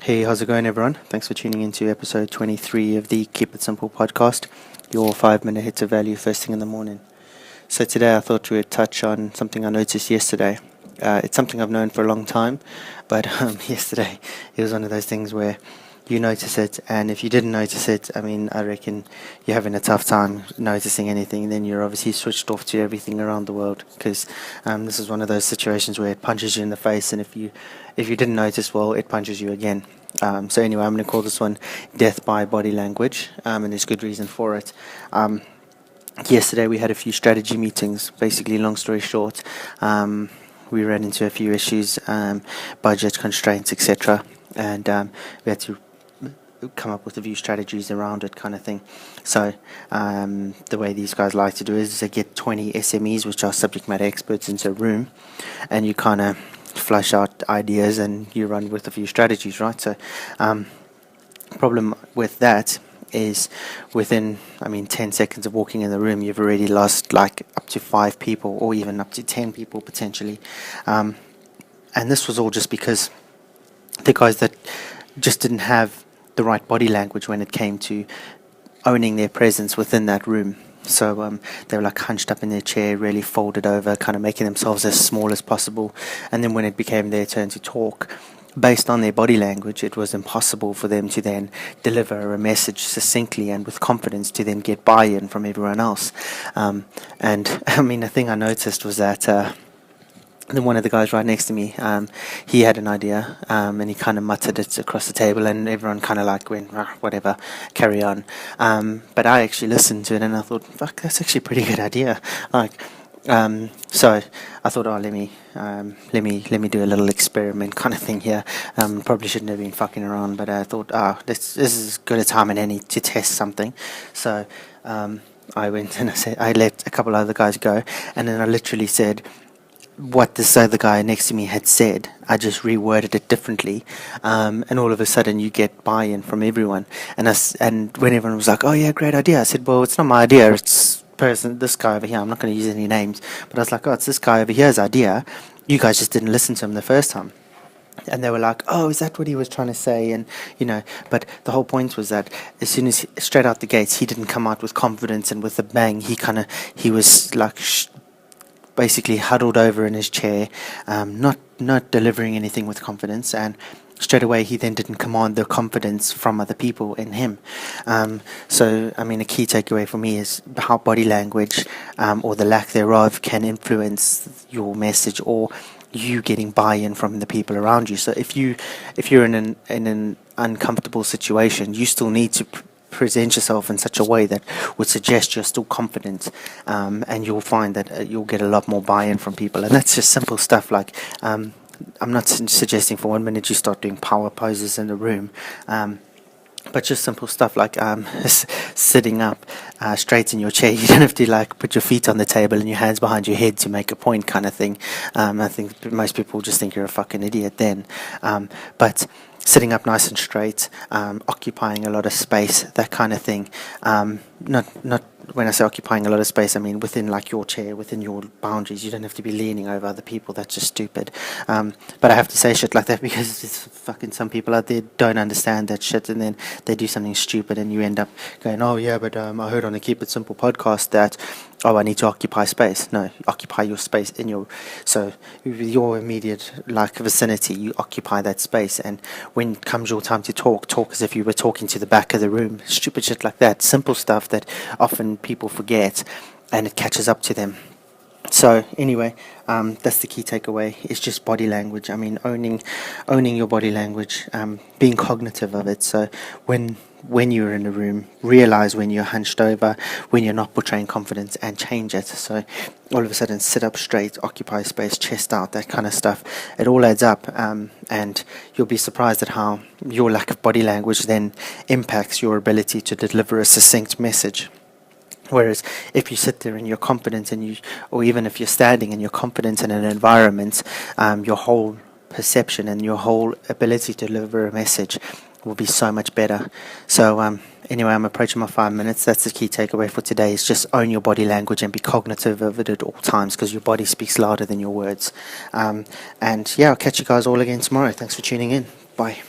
Hey, how's it going, everyone? Thanks for tuning into episode 23 of the Keep It Simple podcast, your 5-minute hits of value first thing in the morning. So today I thought we would touch on something I noticed yesterday. It's something I've known for a long time, but yesterday it was one of those things where you notice it, and if you didn't notice it, I reckon you're having a tough time noticing anything. Then you're obviously switched off to everything around the world, because this is one of those situations where it punches you in the face, and if you didn't notice, well, it punches you again. So anyway, I'm going to call this one Death by Body Language, and there's good reason for it. Yesterday we had a few strategy meetings. Basically, long story short, we ran into a few issues, budget constraints, etc., and we had to come up with a few strategies around it, kind of thing. So the way these guys like to do is they get 20 SMEs, which are subject matter experts, into a room, and you kind of flush out ideas and you run with a few strategies, right? So problem with that is within 10 seconds of walking in the room, you've already lost like up to 5 people or even up to 10 people potentially, and this was all just because the guys that just didn't have the right body language when it came to owning their presence within that room. So they were like hunched up in their chair, really folded over, kind of making themselves as small as possible. And then when it became their turn to talk, based on their body language, it was impossible for them to then deliver a message succinctly and with confidence to then get buy-in from everyone else. And the thing I noticed was that then one of the guys right next to me, he had an idea, and he kind of muttered it across the table, and everyone kind of like went, whatever, carry on. But I actually listened to it, and I thought, fuck, that's actually a pretty good idea. So I thought, let me do a little experiment kind of thing here. Probably shouldn't have been fucking around, but I thought, this is as good a time as any to test something. So I went and I let a couple other guys go, and then I literally said what this other guy next to me had said. I just reworded it differently, and all of a sudden you get buy-in from everyone. And when everyone was like, "Oh yeah, great idea," I said, "Well, it's not my idea. It's this guy over here. I'm not going to use any names, but I was like, oh, it's this guy over here's idea. You guys just didn't listen to him the first time." And they were like, "Oh, is that what he was trying to say?" And but the whole point was that as soon as straight out the gates, he didn't come out with confidence and with a bang. He was like basically huddled over in his chair, not delivering anything with confidence, and straight away he then didn't command the confidence from other people in him. So a key takeaway for me is how body language, or the lack thereof, can influence your message or you getting buy-in from the people around you. So if you're in an uncomfortable situation, you still need to present yourself in such a way that would suggest you're still confident, and you'll find that you'll get a lot more buy-in from people. And that's just simple stuff like, I'm not suggesting for 1 minute you start doing power poses in the room, but just simple stuff like sitting up straight in your chair. You don't have to like put your feet on the table and your hands behind your head to make a point, kind of thing. I think most people just think you're a fucking idiot then, but sitting up nice and straight, occupying a lot of space, that kind of thing. Not when I say occupying a lot of space, I mean within like your chair, within your boundaries. You don't have to be leaning over other people. That's just stupid. But I have to say shit like that because it's fucking some people out there don't understand that shit, and then they do something stupid, and you end up going, "Oh yeah, but I heard on the Keep It Simple podcast that I need to occupy space." No, occupy your space in your your immediate like vicinity. You occupy that space, and when comes your time to talk as if you were talking to the back of the room. Stupid shit like that. Simple stuff that often people forget, and it catches up to them. So anyway, that's the key takeaway. It's just body language. Owning your body language, being cognitive of it. So when you're in a room, realize when you're hunched over, when you're not portraying confidence, and change it. So all of a sudden, sit up straight, occupy space, chest out, that kind of stuff. It all adds up, and you'll be surprised at how your lack of body language then impacts your ability to deliver a succinct message. Whereas if you sit there and you're confident, or even if you're standing and you're confident in an environment, your whole perception and your whole ability to deliver a message will be so much better. So anyway, I'm approaching my 5 minutes. That's the key takeaway for today, is just own your body language and be cognitive of it at all times, because your body speaks louder than your words. And yeah, I'll catch you guys all again tomorrow. Thanks for tuning in. Bye.